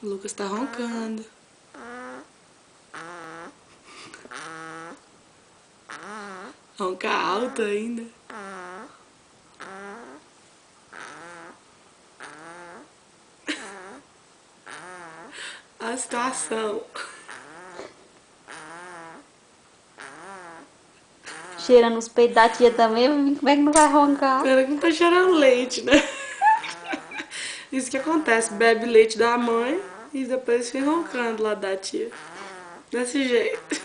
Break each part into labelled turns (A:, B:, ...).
A: O Lucas tá roncando. Ronca alto ainda. A situação.
B: Cheirando os peitos da tia também, como é que não vai roncar?
A: Pena que não tá cheirando leite, né? Isso que acontece, bebe leite da mãe e depois fica roncando lá da tia. Desse jeito.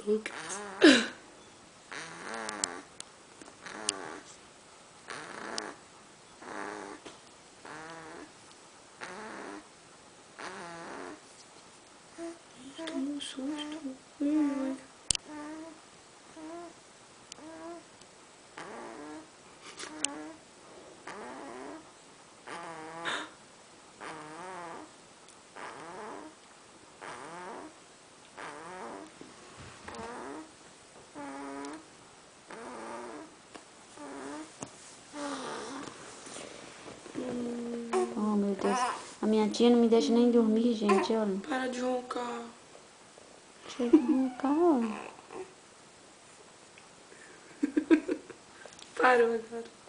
A: Lucas. Tomou um susto. Ui.
B: Oh, meu Deus. A minha tia não me deixa nem dormir, gente, olha.
A: Para de roncar.
B: Chega a roncar, olha.
A: Parou agora.